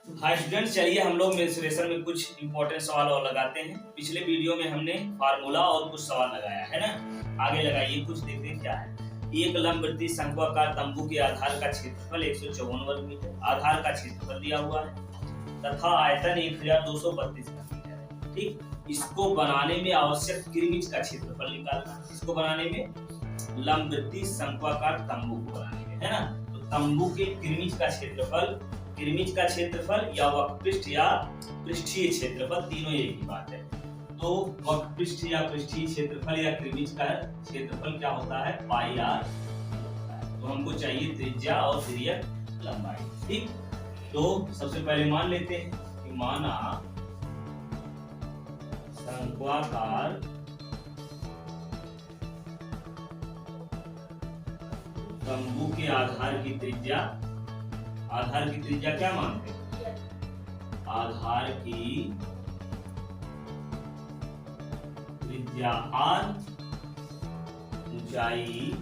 Hi students, चलिए हम लोग मेंसुरेशन में कुछ इंपॉर्टेंट सवाल और लगाते हैं। पिछले वीडियो में हमने फार्मूला और कुछ सवाल लगाया है ना, आगे लगाइए कुछ, देखते हैं क्या है। एक लंबवृत्तीय शंक्वाकार तंबू के आधार का क्षेत्रफल 154 वर्ग मीटर, आधार का क्षेत्रफल दिया हुआ है तथा आयतन 1232 वर्ग मीटर है। ठीक, इसको बनाने में आवश्यक किरमिच का क्षेत्रफल निकालना। इसको बनाने में लंबवृत्तीय शंक्वाकार तंबू को बनाने में, है ना, तो तंबू के किरमिच का क्षेत्रफल या वक्रपृष्ठ या पृष्ठीय क्षेत्रफल, तीनों एक ही बात है। तो वक्रपृष्ठ या पृष्ठीय क्षेत्रफल या किरमिच का क्षेत्रफल क्या होता है, पाई आर। तो हमको चाहिए त्रिज्या और तिर्यक लंबाई। ठीक, तो सबसे पहले मान लेते हैं कि माना शंक्वाकार तंबू के आधार की त्रिज्या क्या मानते हैं, आधार की त्रिज्या r, ऊंचाई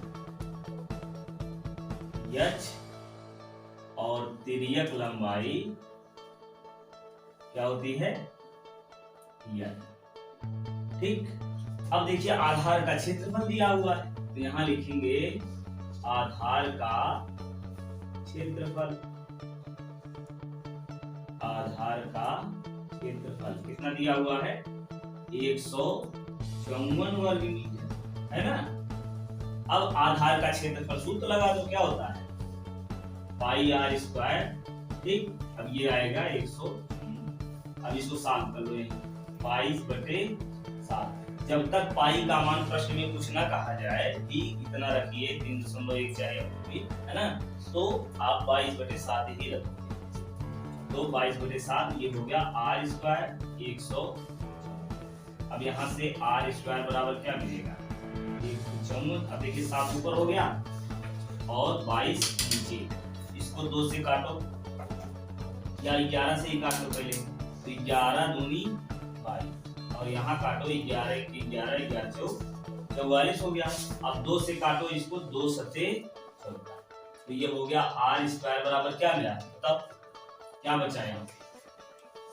h और तिर्यक लंबाई क्या होती है, n। ठीक, अब देखिए आधार का क्षेत्रफल दिया हुआ है, तो यहां लिखेंगे आधार का क्षेत्रफल। आधार का क्षेत्रफल कितना दिया हुआ है, 154 वर्ग मीटर, है ना। अब आधार का क्षेत्रफल सूत्र लगा दो, क्या होता है, पाई आर स्क्वायर। ठीक, अब ये आएगा 100, अब इसको साफ कर लो, 22/7। जब तक पाई का मान प्रश्न में कुछ ना कहा जाए कि इतना रखिए 3.14, है ना, तो आप 22/7 ही रखोगे। तो 22/7 ये हो गया आर स्क्वायर 100। अब यहाँ से आर स्क्वायर बराबर क्या मिलेगा, 154। अब देखिए 7 ऊपर हो गया और 22 नीचे, इसको 2 से काटो या 11 से ही काटो पहले, तो 11 दूनी 22 और यहाँ काटो 11 11 11 44 हो गया। अब 2 से काटो इसको, 2 सते 14, तो ये हो गया आर स्क्वायर बराबर क्या मिला, तब क्या बचा यहाँ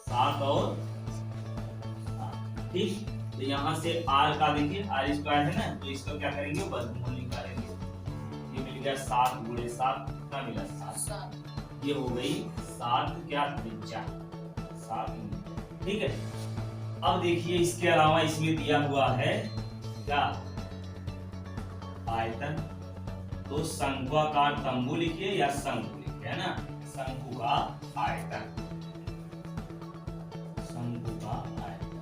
7 और 7। ठीक, तो यहाँ से r का देखिए आर स्क्वायर है ना, तो इसका क्या करेंगे, वर्गमूल निकालेंगे। ये मिल गया 7 × 7, कितना मिला 7। ये हो गई 7 क्या त्रिज्या 7। ठीक है, अब देखिए इसके अलावा इसमें दिया हुआ है क्या, आयतन। तो शंक्वाकार तंबू लिखिए या शंकु लिखिए, है ना, शंकु का आयतन, शंकु का आयतन,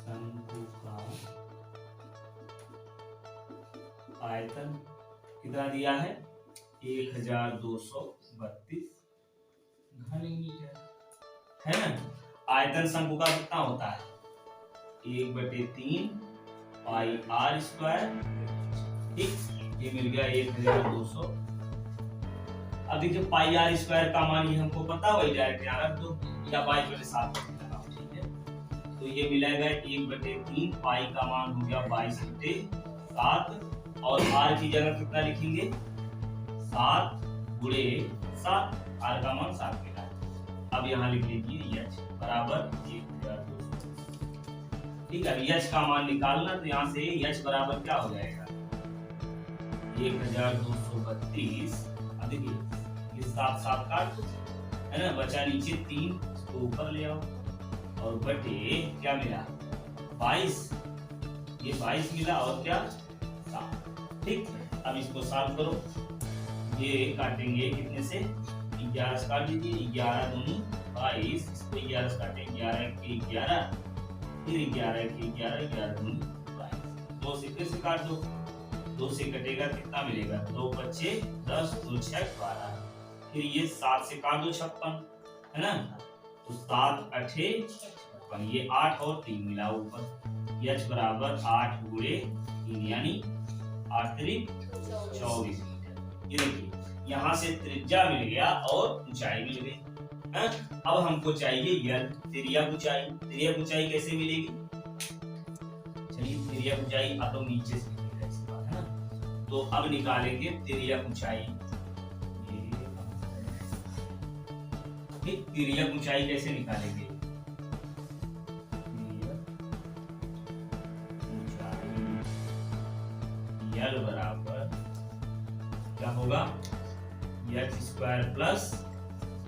शंकु का आयतन कितना दिया है, 1232 घन मीटर, है ना। आयतन शंकु का कितना होता है, 1/3 पाई आर स्क्वायर। ठीक, ये मिल गया 1200। अब देखिए पाई आर स्क्वायर का मान ये हमको पता, वही डायरेक्ट यहाँ रख दो या 22/7 लगाओ। ठीक है, तो ये मिलेगा 1/3 पाई का मान हो गया 22/7 और आर की जगह कितना लिखेंगे, 7 × 7, आर का मान 7 मिला। अब यहाँ लिख लीजिए h बराबर 1200। ठीक है, h का मान निकालना, तो यहाँ से h बराबर क्या हो जाएगा, 1232। अब देखिए ये 7 काट दो, है ना, बचा नीचे 3, इसको ऊपर ले आओ और बटे क्या मिला 22, ये 22 मिला और क्या 7। ठीक, अब इसको साफ करो, ये काटेंगे कितने से, 11 से काट दीजिए, 11 दूनी 22, इसको 11 से काटे, 11 के 11, फिर 11 के 11, 11 दूनी 22, 2 से फिर से काट दो, 2 से कटेगा कितना मिलेगा, 2 बच्चे 10, 2 6 12, फिर ये 7 से काट दो 56, है ना, तो 7 8 56, ये 8 और 3 मिला ऊपर, h बराबर 8 × 3 यानी 8 × 24 मीटर। ये देखिए यहाँ से त्रिज्या मिल गया और ऊंचाई मिल गई। अब हमको चाहिए तिर्यक ऊंचाई कैसे मिलेगी, चलिए तिर्यक ऊंचाई अब तो नीचे से है ना, तो अब निकालेंगे तिर्यक ऊंचाई। ठीक, तिर्यक ऊंचाई कैसे निकालेंगे? यल बराबर क्या होगा? H square plus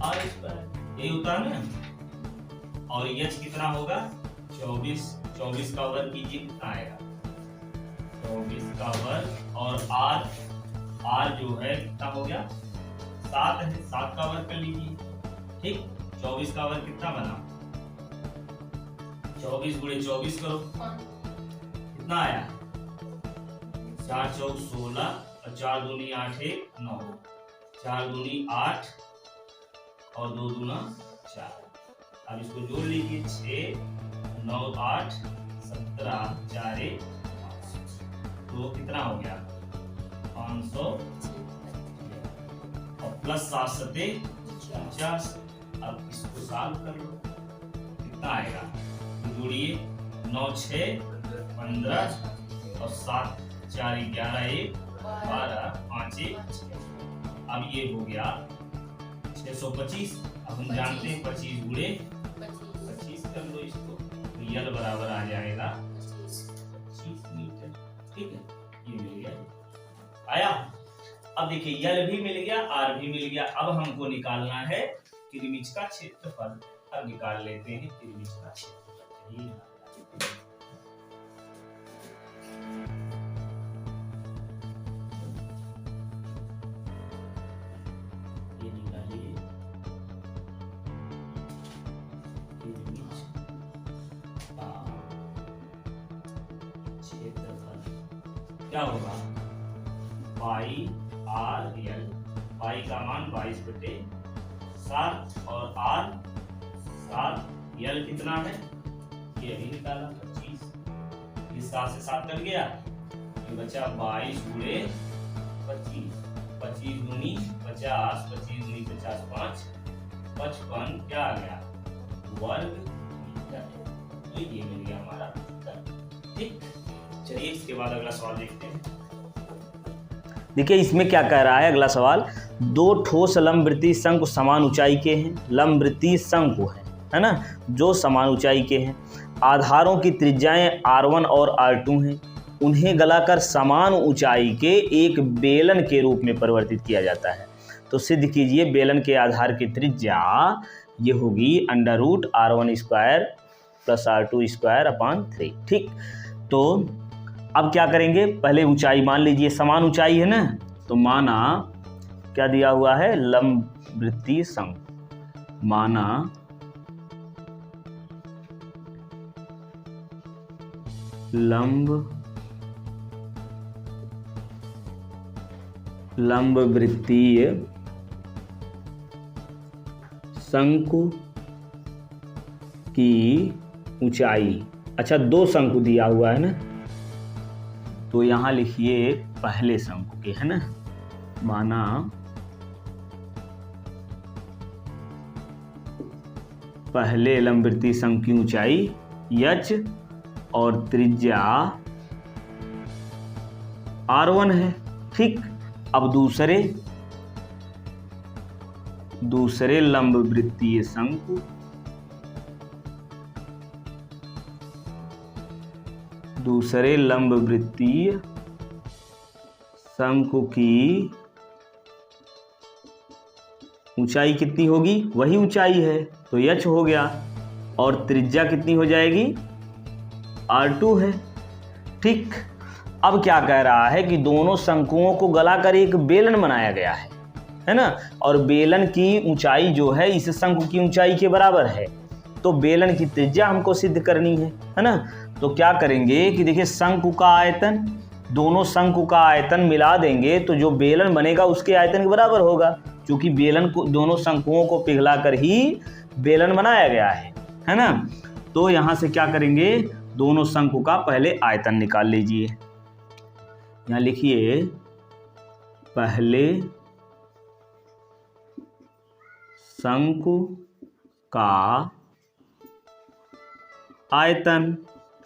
r square, यही होता है ना। और एच कितना होगा? 24 का वर्ग कीजिए, कितना आएगा? 24 का वर्ग। और आर जो है कितना हो गया? 7 है, 7 का वर्ग कर लीजिए। ठीक, 24 का वर्ग कितना बना? 24 गुणे 24 करो, कितना आया? 4 चौक 16 और 4 दूनी 8 1 9, 4 दूनी 8 और 2 दूना 4। अब इसको जोड़ लीजिए, 6 9 8 17 4 1 5। तो कितना हो गया? 500 और प्लस 7 सते 50। अब इसको सॉल्व कर लो, कितना आएगा? जोड़िए, 9 6 15 और 7 4 11 1 12 5 1 6। अब ये हो गया 625। अब हम जानते हैं 25 गुणे 25 कर लो इसको, तो यल बराबर आ जाएगा 25 मीटर। ठीक है, ये मिल गया, आया। अब देखिए यल भी मिल गया, आर भी मिल गया। अब हमको निकालना है त्रिमिज का क्षेत्रफल। अब निकाल लेते हैं त्रिमिज का क्षेत्रफल। ये निकालिए त्रिमिज का क्षेत्रफल क्या होगा? पाई आर यल। पाई का मान 22/7 और आर 7, यल कितना है? ये अभी निकाला 25। इस 7 से 7 कट गया, ये बचा 22 गुणे 25। 25 दूनी 50, 25 दूनी 50 5 55, क्या आ गया? वर्ग मीटर। तो ये मिल गया हमारा उत्तर। ठीक, चलिए इसके बाद अगला सवाल देखते हैं। देखिए इसमें क्या कह रहा है अगला सवाल, दो ठोस लंबवृत्तीय शंकु समान ऊंचाई के हैं। लंबवृत्तीय शंकु है ना, जो समान ऊंचाई के हैं। आधारों की त्रिज्याएं R1 और R2 हैं। उन्हें गलाकर समान ऊंचाई के एक बेलन के रूप में परिवर्तित किया जाता है। तो सिद्ध कीजिए बेलन के आधार की त्रिज्या ये होगी √R1² + R2²/3। ठीक, तो अब क्या करेंगे? पहले ऊंचाई मान लीजिए, समान ऊंचाई है ना, तो माना क्या दिया हुआ है? लंबवृत्तीय शंकु। माना लंबवृत्तीय शंकु की ऊंचाई, अच्छा 2 शंकु दिया हुआ है ना, तो यहां लिखिए पहले शंकु के, है ना। माना पहले लंबवृत्तीय शंकु की ऊंचाई h और त्रिज्या R1 है। ठीक, अब दूसरे लंबवृत्तीय शंकु की ऊंचाई कितनी होगी? वही ऊंचाई है तो h हो गया, और त्रिज्या कितनी हो जाएगी? R2 है। ठीक, अब क्या कह रहा है कि दोनों शंकुओं को गलाकर एक बेलन बनाया गया है ना, और बेलन की ऊंचाई जो है इस शंकु की ऊंचाई के बराबर है। तो बेलन की त्रिज्या हमको सिद्ध करनी है ना। तो क्या करेंगे कि देखिए शंकु का आयतन, दोनों शंकु का आयतन मिला देंगे तो जो बेलन बनेगा उसके आयतन के बराबर होगा, क्योंकि बेलन को, दोनों शंकुओं को पिघलाकर ही बेलन बनाया गया है ना। तो यहां से क्या करेंगे? दोनों शंकु का पहले आयतन निकाल लीजिए। यहां लिखिए पहले शंकु का आयतन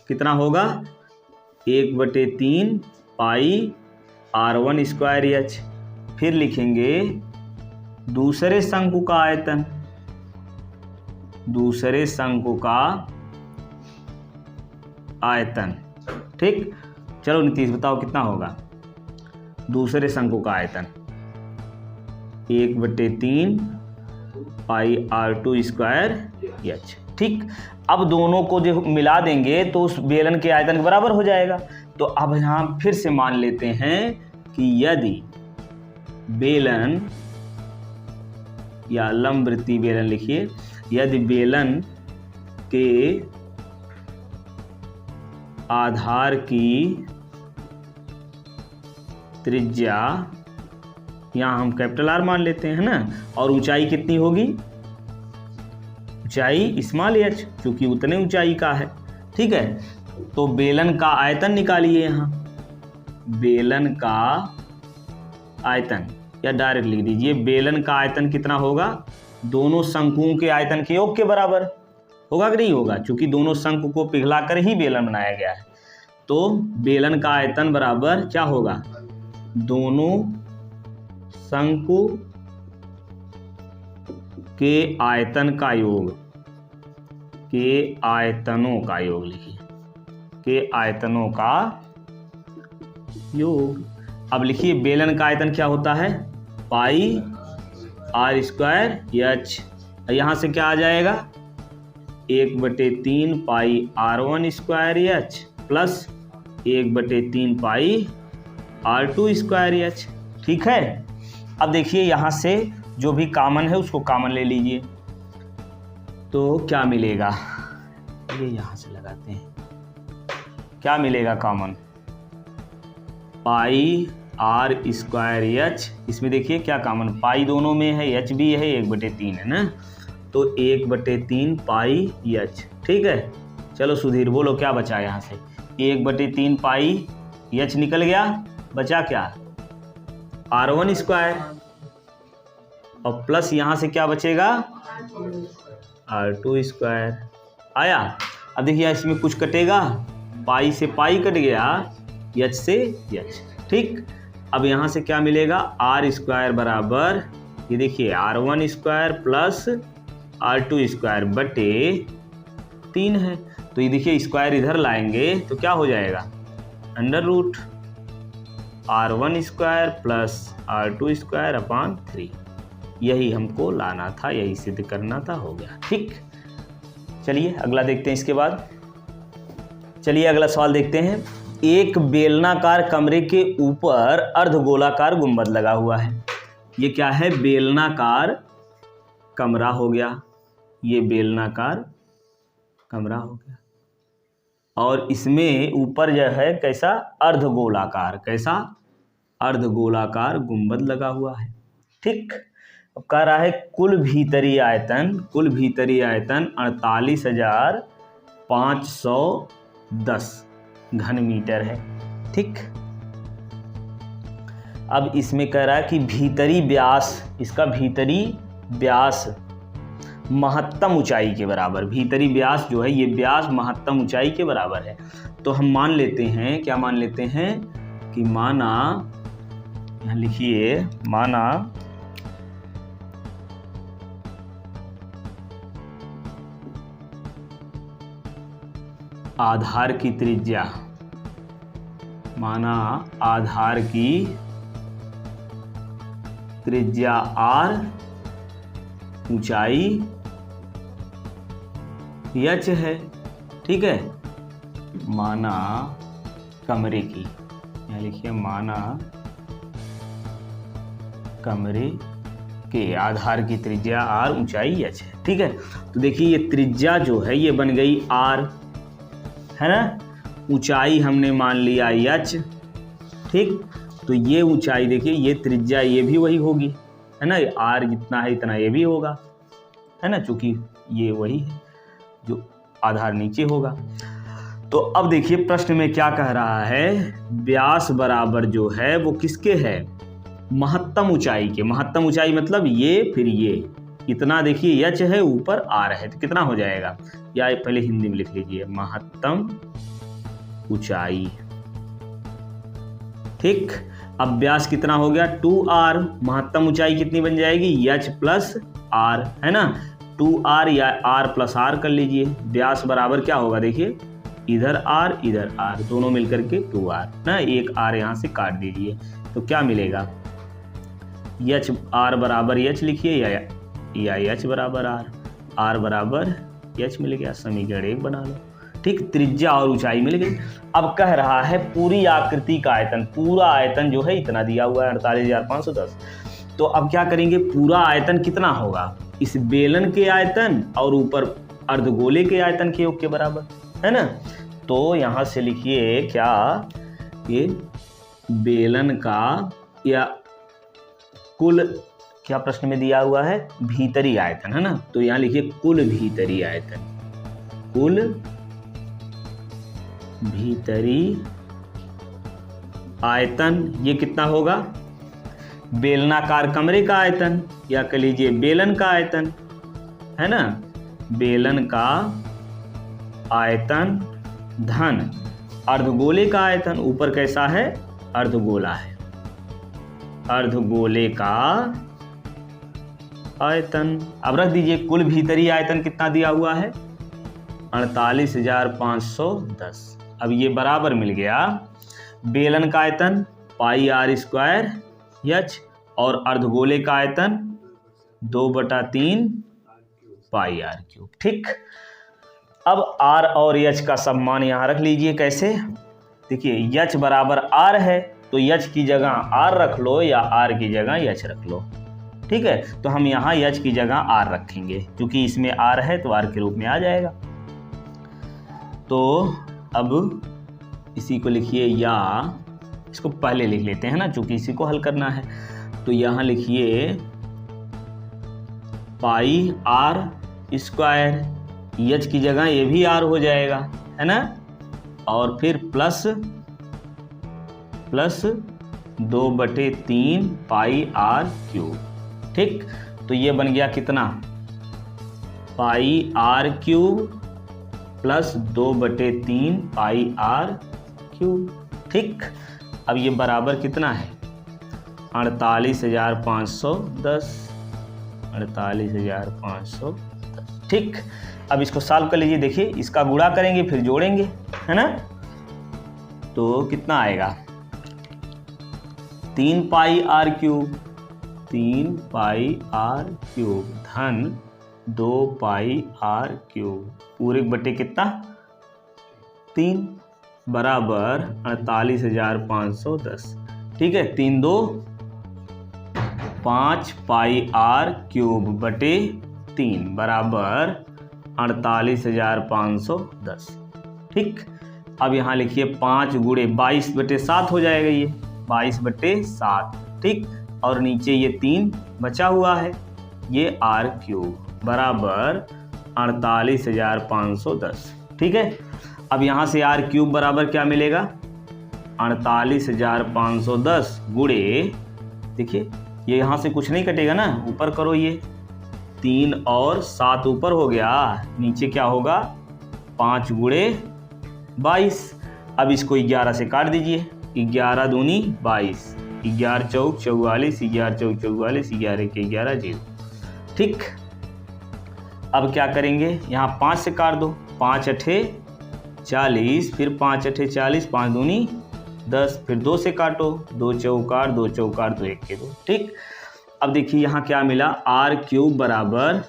कितना होगा? 1/3 पाई R1² h। फिर लिखेंगे दूसरे शंकु का आयतन, दूसरे शंकु का आयतन। ठीक, चलो नीतीश बताओ कितना होगा दूसरे शंकु का आयतन। 1/3 पाई r2 स्क्वायर h। ठीक, अब दोनों को जो मिला देंगे तो उस बेलन के आयतन के बराबर हो जाएगा। तो अब यहाँ फिर से मान लेते हैं कि यदि बेलन या लंबवृत्तीय बेलन लिखिए, यदि बेलन के आधार की त्रिज्या, यहाँ हम कैपिटल R मान लेते हैं ना, और ऊंचाई कितनी होगी, ऊंचाई स्मॉल h, क्योंकि उतने ऊंचाई का है। ठीक है, तो बेलन का आयतन निकालिए। यहाँ बेलन का आयतन, या डायरेक्ट लिख दीजिए बेलन का आयतन कितना होगा, दोनों शंकुओं के आयतन के योग के बराबर होगा कि नहीं होगा, क्योंकि दोनों शंकु को पिघलाकर ही बेलन बनाया गया है। तो बेलन का आयतन बराबर क्या होगा, दोनों शंकु के आयतन का योग, के आयतनों का योग लिखिए, के आयतनों का योग। अब लिखिए बेलन का आयतन क्या होता है, पाई r स्क्वायर h। यहाँ से क्या आ जाएगा, 1/3 पाई r1 स्क्वायर h प्लस 1/3 पाई r2 स्क्वायर h। ठीक है, अब देखिए यहाँ से जो भी कॉमन है उसको कॉमन ले लीजिए, तो क्या मिलेगा, ये यहाँ से लगाते हैं, क्या मिलेगा कॉमन, पाई r स्क्वायर h। इसमें देखिए क्या कॉमन, पाई दोनों में है, h भी है, 1/3 है ना, तो 1/3 पाई h। ठीक है, चलो सुधीर बोलो क्या बचा यहाँ से, 1/3 पाई h निकल गया, बचा क्या, r1 स्क्वायर, और प्लस यहाँ से क्या बचेगा, r2 स्क्वायर आया। अब देखिए इसमें कुछ कटेगा, पाई से पाई कट गया, h से h। ठीक, अब यहाँ से क्या मिलेगा, r स्क्वायर बराबर, ये देखिए r1 square plus r2 square बटे 3 है। तो ये देखिए स्क्वायर इधर लाएंगे तो क्या हो जाएगा, under root r1 square plus r2 square upon 3। यही हमको लाना था, यही सिद्ध करना था, हो गया। ठीक, चलिए अगला देखते हैं। इसके बाद चलिए अगला सवाल देखते हैं। एक बेलनाकार कमरे के ऊपर अर्धगोलाकार गुंबद लगा हुआ है। ये क्या है, बेलनाकार कमरा हो गया, ये बेलनाकार कमरा हो गया, और इसमें ऊपर जो है कैसा, अर्धगोलाकार, कैसा, अर्धगोलाकार गुंबद लगा हुआ है। ठीक, अब कह रहा है कुल भीतरी आयतन, कुल भीतरी आयतन 48,510 घन मीटर है। ठीक, अब इसमें कह रहा है कि भीतरी व्यास, इसका भीतरी व्यास महत्तम ऊंचाई के बराबर, भीतरी व्यास जो है ये व्यास महत्तम ऊंचाई के बराबर है। तो हम मान लेते हैं, क्या मान लेते हैं कि माना, यहाँ लिखिए, माना आधार की त्रिज्या, माना आधार की त्रिज्या r, ऊंचाई h है। ठीक है, माना कमरे की, यहाँ लिखिए माना कमरे के आधार की त्रिज्या r, ऊंचाई h है। ठीक है, तो देखिए ये त्रिज्या जो है ये बन गई r, है ना, ऊंचाई हमने मान लिया h। ठीक, तो ये ऊंचाई देखिए, ये त्रिज्या ये भी वही होगी, है ना, r जितना है इतना ये भी होगा, है ना, चूंकि ये वही है जो आधार नीचे होगा। तो अब देखिए प्रश्न में क्या कह रहा है, व्यास बराबर जो है वो किसके है, महत्तम ऊंचाई के। महत्तम ऊंचाई मतलब ये, फिर ये, इतना देखिए h है, ऊपर r है, तो कितना हो जाएगा, या पहले हिंदी में लिख लीजिए, महत्तम ऊंचाई। ठीक, अब व्यास कितना हो गया, 2r, महत्तम ऊंचाई कितनी बन जाएगी, h प्लस r, है ना, 2r या r प्लस r कर लीजिए। व्यास बराबर क्या होगा देखिए, इधर r दोनों मिलकर के 2r ना, एक r यहाँ से काट दीजिए तो क्या मिलेगा, h r बराबर h लिखिए या h बराबर r बराबर h मिल गया, समीकरण 1 बना लो। ठीक, त्रिज्या और ऊंचाई मिल गई। अब कह रहा है पूरी आकृति का आयतन, पूरा आयतन जो है इतना दिया हुआ है 48,510। तो अब क्या करेंगे, पूरा आयतन कितना होगा, इस बेलन के आयतन और ऊपर अर्धगोले के आयतन के योग के बराबर है ना। तो यहाँ से लिखिए क्या, ये बेलन का या कुल, क्या प्रश्न में दिया हुआ है, भीतरी आयतन है ना, तो यहाँ लिखिए कुल भीतरी आयतन, कुल भीतरी आयतन ये कितना होगा, बेलनाकार कमरे का आयतन या कह लीजिए बेलन का आयतन है ना, बेलन का आयतन धन अर्धगोले का आयतन, ऊपर कैसा है, अर्धगोला है, अर्धगोले का आयतन। अब रख दीजिए कुल भीतरी आयतन कितना दिया हुआ है, 48,510। अब ये बराबर मिल गया बेलन का आयतन πr² h और अर्धगोले का आयतन 2/3 πr³। ठीक, अब r और h का सब मान यहाँ रख लीजिए। कैसे, देखिए h बराबर r है तो h की जगह r रख लो या r की जगह h रख लो। ठीक है, तो हम यहाँ h की जगह r रखेंगे, क्योंकि इसमें r है तो r के रूप में आ जाएगा। तो अब इसी को लिखिए, या इसको पहले लिख लेते हैं ना, क्योंकि इसी को हल करना है। तो यहाँ लिखिए πr², h की जगह ये भी r हो जाएगा है ना, और फिर प्लस 2/3 πr³। ठीक, तो ये बन गया कितना, πr³ प्लस 2/3 πr³। ठीक, अब ये बराबर कितना है, 48,510, 48,510। ठीक, अब इसको सॉल्व कर लीजिए। देखिए इसका गुणा करेंगे फिर जोड़ेंगे है ना, तो कितना आएगा, 3 πr³ धन 2 πr³ पूरे बटे कितना, 3 बराबर 48,510। ठीक है, 3 2 5 πr³ बटे 3 बराबर 48,510। ठीक, अब यहाँ लिखिए 5 गुणे 22/7 हो जाएगा, ये 22/7। ठीक, और नीचे ये 3 बचा हुआ है, ये r³ बराबर 48,510। ठीक है, अब यहाँ से r³ बराबर क्या मिलेगा, 48,510 गुणे, देखिए ये यहाँ से कुछ नहीं कटेगा ना, ऊपर करो, ये 3 और 7 ऊपर हो गया, नीचे क्या होगा, 5 गुणे 22। अब इसको 11 से काट दीजिए, 11 दूनी 22, 11 चौक 44, 11 चौक 44, 11 के 11 0। ठीक, अब क्या करेंगे, यहाँ 5 से काट दो, 5 अठे 40, फिर 5 अठे 40, 5 दूनी 10, फिर 2 से काटो, 2 चौकार 2 चौकार तो 1 के 2। ठीक, अब देखिए यहाँ क्या मिला, r³ बराबर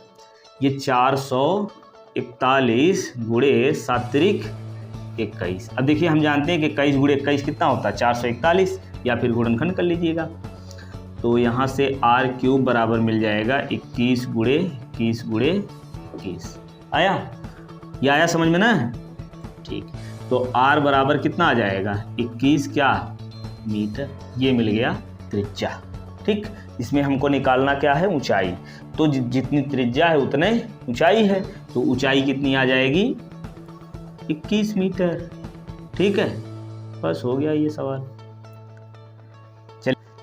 ये 441 गुणे 7 त्रिक 21। अब देखिए हम जानते हैं कि 21 गुणे 21 कितना होता है, 441, या फिर गुणनखंड कर लीजिएगा। तो यहाँ से r³ बराबर मिल जाएगा 21 गुणे 21 गुणे 21। आया, ये आया समझ में ना। ठीक, तो r बराबर कितना आ जाएगा, 21 क्या मीटर, ये मिल गया त्रिज्या। ठीक, इसमें हमको निकालना क्या है, ऊंचाई। तो जितनी त्रिज्या है उतने ऊंचाई है, तो ऊंचाई कितनी आ जाएगी, 21 मीटर। ठीक है, बस हो गया ये सवाल।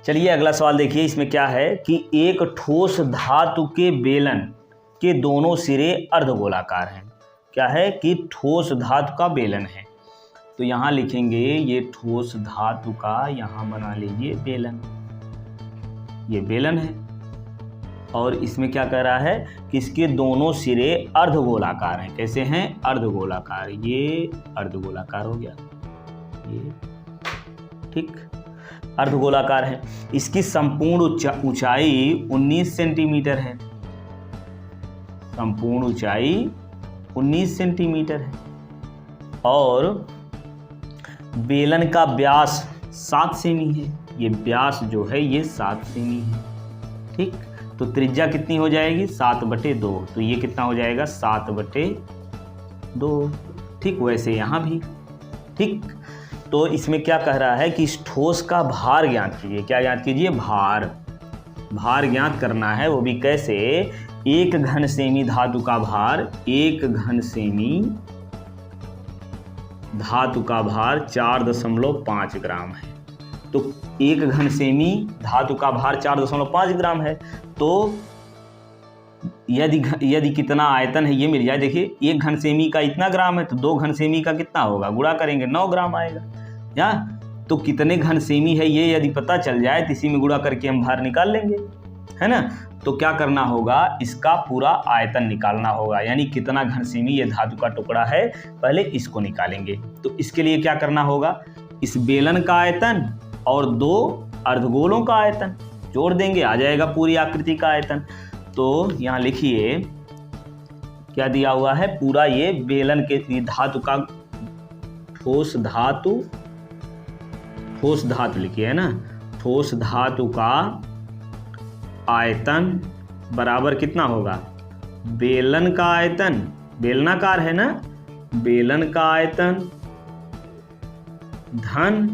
चलिए अगला सवाल देखिए, इसमें क्या है कि एक ठोस धातु के बेलन के दोनों सिरे अर्धगोलाकार हैं। क्या है कि ठोस धातु का बेलन है, तो यहाँ लिखेंगे ये ठोस धातु का, यहाँ बना लीजिए बेलन, ये बेलन है। और इसमें क्या कह रहा है कि इसके दोनों सिरे अर्धगोलाकार हैं। कैसे हैं? अर्धगोलाकार। ये अर्धगोलाकार हो गया, ये ठीक अर्धगोलाकार है। इसकी संपूर्ण ऊंचाई 19 सेंटीमीटर है। संपूर्ण ऊंचाई 19 सेंटीमीटर है और बेलन का व्यास 7 सेमी है। ये व्यास जो है ये 7 सेमी है। ठीक, तो त्रिज्या कितनी हो जाएगी? 7/2। तो ये कितना हो जाएगा? 7/2। ठीक, वैसे यहाँ भी। ठीक, तो इसमें क्या कह रहा है कि इस ठोस का भार ज्ञात कीजिए। क्या ज्ञात कीजिए? भार। भार ज्ञात करना है, वो भी कैसे? 1 घन सेमी धातु का भार, 1 घन सेमी धातु का भार 4.5 ग्राम है। तो 1 घन सेमी धातु का भार 4.5 ग्राम है। तो यदि कितना आयतन है ये मिल जाए, देखिए 1 घन सेमी का इतना ग्राम है, तो 2 घन सेमी का कितना होगा? गुणा करेंगे 9 ग्राम आएगा। या तो कितने घन सेमी है ये यदि पता चल जाए तो इसी में गुणा करके हम भार निकाल लेंगे, है ना। तो क्या करना होगा? इसका पूरा आयतन निकालना होगा, यानी कितना घन सेमी ये धातु का टुकड़ा है, पहले इसको निकालेंगे। तो इसके लिए क्या करना होगा? इस बेलन का आयतन और 2 अर्धगोलों का आयतन जोड़ देंगे, आ जाएगा पूरी आकृति का आयतन। तो यहाँ लिखिए क्या दिया हुआ है? पूरा ये बेलन के धातु का ठोस धातु लिखिए, है ना। ठोस धातु का आयतन बराबर कितना होगा? बेलन का आयतन, बेलनाकार है ना, बेलन का आयतन धन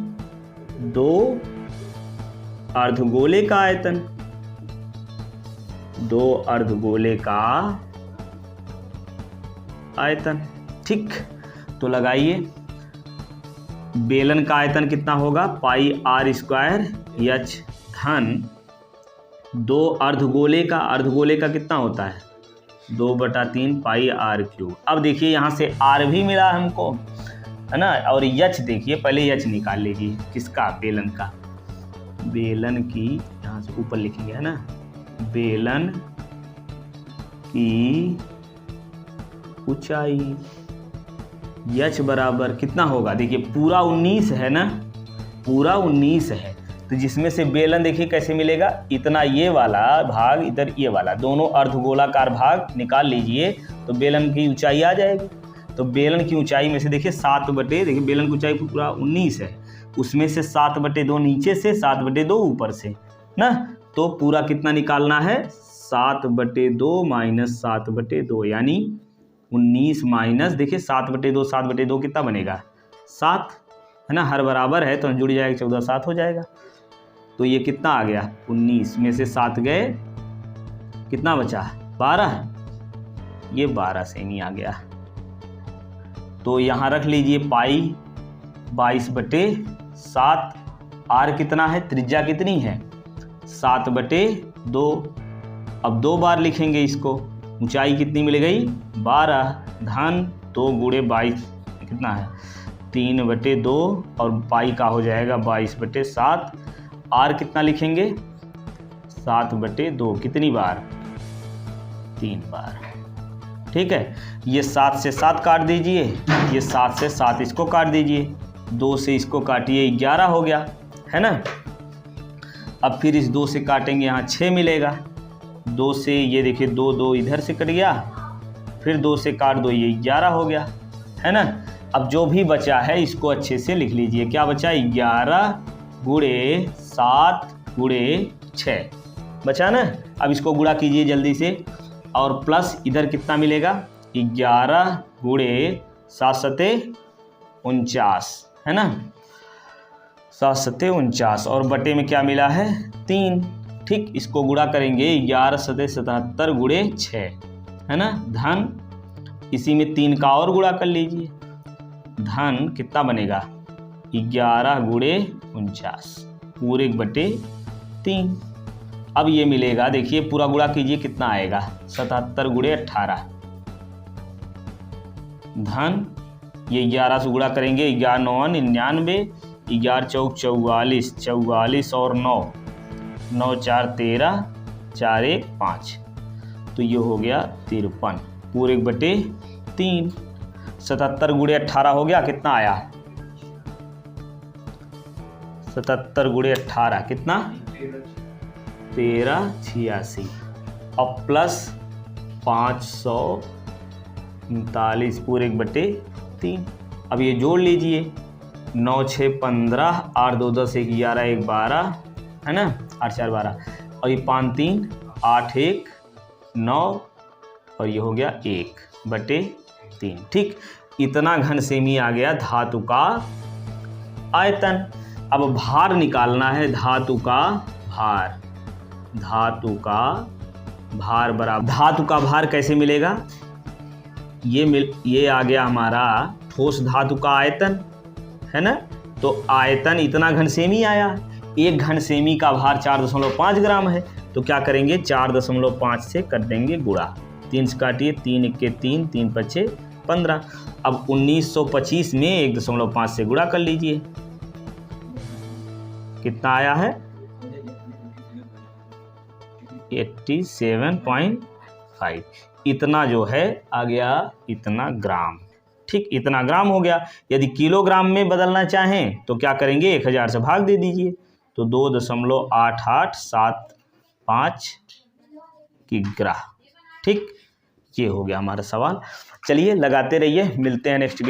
2 अर्धगोले का आयतन, 2 अर्धगोले का आयतन। ठीक, तो लगाइए। बेलन का आयतन कितना होगा? πr² h धन 2 अर्धगोले का कितना होता है? 2/3 πr³। अब देखिए यहाँ से r भी मिला हमको, है ना। और h देखिए, पहले h निकाल लीजिए। किसका? बेलन का। बेलन की यहाँ से ऊपर लिखेंगे, है ना। बेलन की ऊंचाई h बराबर कितना होगा? देखिए पूरा 19 है ना, पूरा 19 है। तो जिसमें से बेलन देखिए कैसे मिलेगा? इतना ये वाला भाग, इधर ये वाला, दोनों अर्धगोलाकार भाग निकाल लीजिए तो बेलन की ऊंचाई आ जाएगी। तो बेलन की ऊंचाई में से देखिए देखिए बेलन की ऊंचाई पूरा 19 है, उसमें से 7/2 नीचे से, 7/2 ऊपर से ना। तो पूरा कितना निकालना है? 7/2 माइनस 7/2, यानी 19 माइनस, देखिए 7/2 कितना बनेगा? 7, है ना। हर बराबर है तो जुड़ जाएगा, 14 7 हो जाएगा। तो ये कितना आ गया? 19 में से 7 गए, कितना बचा? 12। ये 12 सेमी आ गया। तो यहाँ रख लीजिए पाई 22/7। आर कितना है? त्रिज्या कितनी है? 7/2। अब 2 बार लिखेंगे इसको। ऊंचाई कितनी मिल गई? 12 धन 2 गुणे 22 कितना है? 3/2 और पाई का हो जाएगा 22/7। आर कितना लिखेंगे? 7/2। कितनी बार? 3 बार। ठीक है, ये 7 से 7 काट दीजिए, ये 7 से 7 इसको काट दीजिए, 2 से इसको काटिए, 11 हो गया, है ना। अब फिर इस 2 से काटेंगे, यहाँ 6 मिलेगा। 2 से ये देखिए 2 इधर से कट गया, फिर 2 से काट दो, ये 11 हो गया, है ना। अब जो भी बचा है इसको अच्छे से लिख लीजिए। क्या बचा? 11 गुणे 7 गुणे 6 बचा ना। अब इसको गुणा कीजिए जल्दी से, और प्लस इधर कितना मिलेगा? 11 गुणे 7 सते 49, है ना। 7 सते 49 और बटे में क्या मिला है? 3। ठीक, इसको गुणा करेंगे 11 सते 77 गुणे 6, है ना। धन इसी में 3 का और गुणा कर लीजिए, धन कितना बनेगा? 11 गुणे 49 पूरे 1/3। अब ये मिलेगा, देखिए पूरा गुणा कीजिए, कितना आएगा? 77 गुणे 18 धन ये 11 से गुणा करेंगे, 11 9 99, 11 चौक 44, 44 और 9 9 4 13 4 1 5, तो ये हो गया 53 पूरे 1/3। 77 गुणे 18 हो गया, कितना आया? 77 गुणे 18 कितना? 1386 और प्लस 539 पूरे 1/3। अब ये जोड़ लीजिए, 9 6 15, 8 2 10, 1 11, 1 12, है ना, 8 4 12, और ये 5 3 8 1 9, और ये हो गया 1/3। ठीक, इतना घन सेमी आ गया धातु का आयतन। अब भार निकालना है, धातु का भार। धातु का भार बराबर, धातु का भार कैसे मिलेगा? ये आ गया हमारा ठोस धातु का आयतन, है ना। तो आयतन इतना घन सेमी आया, एक घन सेमी का भार 4.5 ग्राम है, तो क्या करेंगे 4.5 से कर देंगे गुणा, 3 से काटिए, 3 1 3, 3 5 15। अब 1925 में 1.5 से गुणा कर लीजिए, कितना आया है? 87.5। इतना जो है आ गया इतना ग्राम। ठीक, इतना ग्राम हो गया। यदि किलोग्राम में बदलना चाहें तो क्या करेंगे, 1000 से भाग दे दीजिए, तो 2.8875 किग्रा। ठीक, ये हो गया हमारा सवाल। चलिए लगाते रहिए, मिलते हैं नेक्स्ट वीडियो।